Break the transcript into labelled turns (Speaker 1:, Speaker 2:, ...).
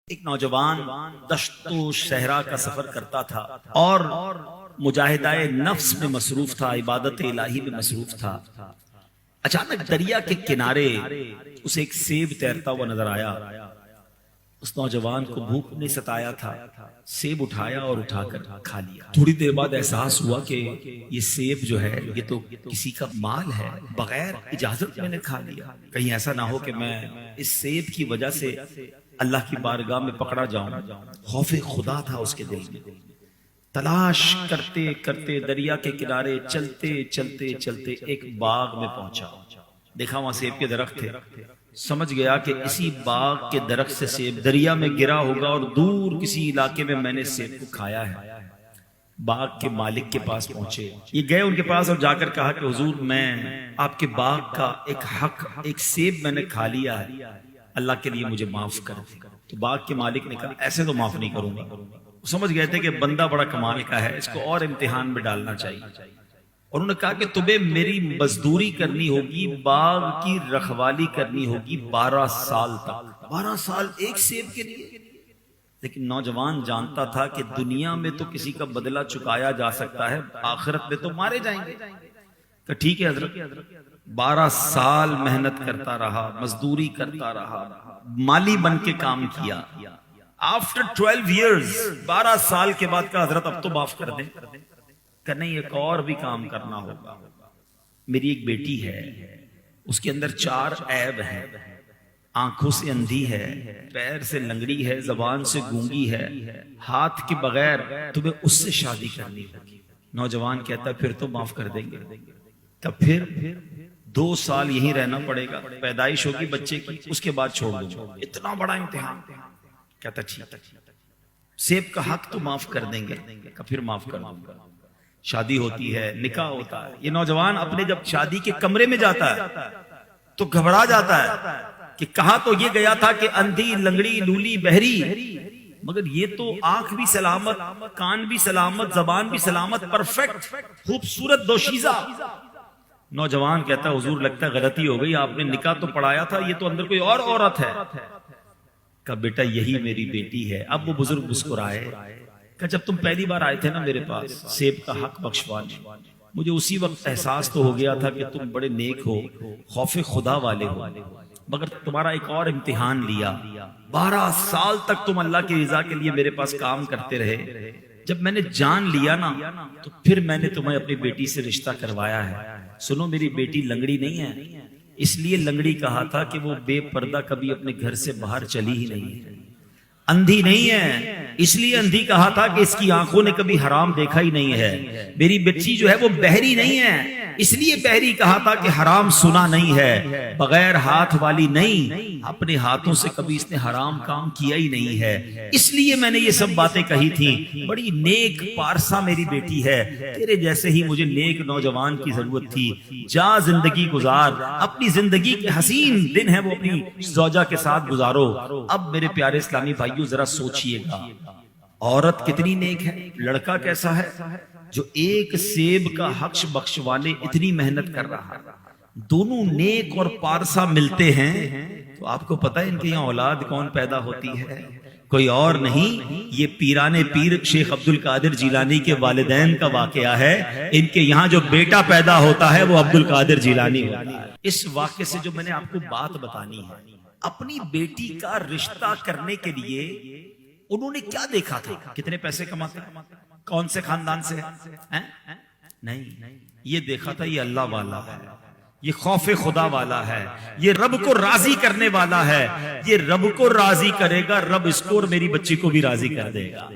Speaker 1: ایک نوجوان دشت و صحرا کا سفر کرتا تھا اور مجاہدہ نفس میں مصروف تھا، عبادت الہی میں مصروف تھا۔ اچانک دریا کے کنارے اسے ایک سیب تیرتا ہوا نظر آیا۔ اس نوجوان کو بھوک نے ستایا تھا، سیب اٹھایا اور اٹھا کر کھا لیا۔ تھوڑی دیر بعد احساس ہوا کہ یہ سیب جو ہے یہ تو کسی کا مال ہے، بغیر اجازت میں نے کھا لیا، کہیں ایسا نہ ہو کہ میں اس سیب کی وجہ سے اللہ کی بارگاہ میں پکڑا جاؤں۔ خوف خدا تھا اس کے دل میں۔ تلاش کرتے کرتے دریا کے کنارے چلتے چلتے چلتے ایک باغ میں پہنچا۔ دیکھا وہاں سیب کے درخت تھے، سمجھ گیا کہ اسی باغ کے درخت سے سیب دریا میں گرا ہوگا اور دور کسی علاقے میں میں نے سیب کو کھایا ہے۔ باغ کے مالک کے پاس پہنچے، یہ گئے ان کے پاس اور جا کر کہا کہ حضور میں آپ کے باغ کا ایک حق، ایک سیب میں نے کھا لیا ہے، اللہ کے لیے مجھے معاف کر دیں۔ تو باغ کے مالک نے کہا ایسے تو معاف نہیں کروں گا۔ وہ سمجھ گئے تھے کہ بندہ بڑا کمال کا ہے، اس کو اور امتحان میں ڈالنا چاہیے۔ اور انہوں نے کہا کہ تمہیں میری مزدوری کرنی ہوگی، باغ کی رکھوالی کرنی ہوگی 12 سال تک، 12 سال ایک سیب کے لیے۔ لیکن نوجوان جانتا تھا کہ دنیا میں تو کسی کا بدلہ چکایا جا سکتا ہے، آخرت میں تو مارے جائیں گے۔ کہ ٹھیک ہے حضرت۔ 12 سال محنت کرتا رہا، مزدوری کرتا رہا، مالی بن کے کام کیا۔ آفٹر 12 ایئرز، 12 سال کے بعد کا حضرت اب تو معاف کر دیں، کہ نہیں ایک اور بھی کام کرنا ہوگا۔ میری ایک بیٹی ہے، اس کے اندر 4 عیب ہیں۔ آنکھوں سے اندھی ہے، پیر سے لنگڑی ہے، زبان سے گونگی ہے، ہاتھ کے بغیر تمہیں اس سے شادی کرنی ہوگی۔ نوجوان کہتا ہے پھر تو معاف کر دیں گے۔ کہ پھر 2 سال یہیں رہنا پڑے گا، پیدائش ہوگی بچے کی، اس کے بعد چھوڑ دوں گا۔ اتنا بڑا امتحان۔ کہتا ٹھیک، سیب کا حق تو معاف کر دیں گے، کہ پھر معاف کر دوں گا۔ شادی ہوتی ہے، نکاح ہوتا ہے۔ یہ نوجوان اپنے جب شادی کے کمرے میں جاتا ہے تو گھبرا جاتا ہے کہ کہا تو یہ گیا تھا کہ اندھی، لنگڑی، لولی، بہری، مگر یہ تو آنکھ بھی سلامت، کان بھی سلامت، زبان بھی سلامت، پرفیکٹ، خوبصورت دوشیزہ۔ نوجوان کہتا ہے حضور لگتا ہے غلطی ہو گئی، آپ نے نکاح تو پڑھایا تھا، یہ تو اندر کوئی اور عورت ہے۔ کہا بیٹا یہی میری بیٹی ہے۔ اب وہ بزرگ مسکرائے کہ جب تم پہلی بار آئے تھے نا میرے پاس سیب کا حق بخشوانے، مجھے اسی وقت احساس تو ہو گیا تھا کہ تم بڑے نیک ہو، خوف خدا والے ہو، مگر تمہارا ایک اور امتحان لیا۔ 12 سال تک تم اللہ کی رضا کے لیے میرے پاس کام کرتے رہے، جب میں نے جان لیا نا تو پھر میں نے تمہیں اپنی بیٹی سے رشتہ کروایا ہے۔ سنو میری بیٹی لنگڑی نہیں ہے، اس لیے لنگڑی کہا تھا کہ وہ بے پردہ کبھی اپنے گھر سے باہر چلی ہی نہیں ہے۔ اندھی نہیں ہے، اس لیے اندھی کہا تھا کہ اس کی آنکھوں نے کبھی حرام دیکھا ہی نہیں ہے۔ میری بچی جو ہے وہ بہری نہیں ہے، اس لیے بہری کہا تھا کہ حرام سنا نہیں ہے۔ بغیر ہاتھ والی نہیں، اپنے ہاتھوں سے کبھی اس نے حرام کام کیا ہی نہیں ہے، اس لیے میں نے یہ سب باتیں کہی تھی۔ بڑی نیک پارسا میری بیٹی ہے، تیرے جیسے ہی مجھے نیک نوجوان کی ضرورت تھی۔ جا زندگی گزار، اپنی زندگی کے حسین دن ہے وہ اپنی زوجہ کے ساتھ گزارو۔ اب میرے پیارے اسلامی بھائیوں ذرا سوچئے گا، عورت کتنی نیک ہے، لڑکا کیسا ہے جو ایک سیب کا حق بخشوانے اتنی محنت کر رہا ہے۔ دونوں نیک اور پارسا ملتے ہیں تو آپ کو پتہ ہے ان کے یہاں اولاد کون پیدا ہوتی ہے؟ کوئی اور نہیں، یہ پیران پیر شیخ عبد القادر جیلانی کے والدین کا واقعہ ہے۔ ان کے یہاں جو بیٹا پیدا ہوتا ہے وہ عبد القادر جیلانی ہوتا ہے۔ اس واقعے سے جو میں نے آپ کو بات بتانی ہے، اپنی بیٹی کا رشتہ کرنے کے لیے انہوں نے کیا دیکھا تھا؟ کتنے پیسے کماتے ہیں، کون سے خاندان سے ہے؟ نہیں، یہ دیکھا تھا یہ اللہ والا ہے، یہ خوف خدا والا ہے، یہ رب کو راضی کرنے والا ہے، یہ رب کو راضی کرے گا، رب اس کو اور میری بچی کو بھی راضی کر دے گا۔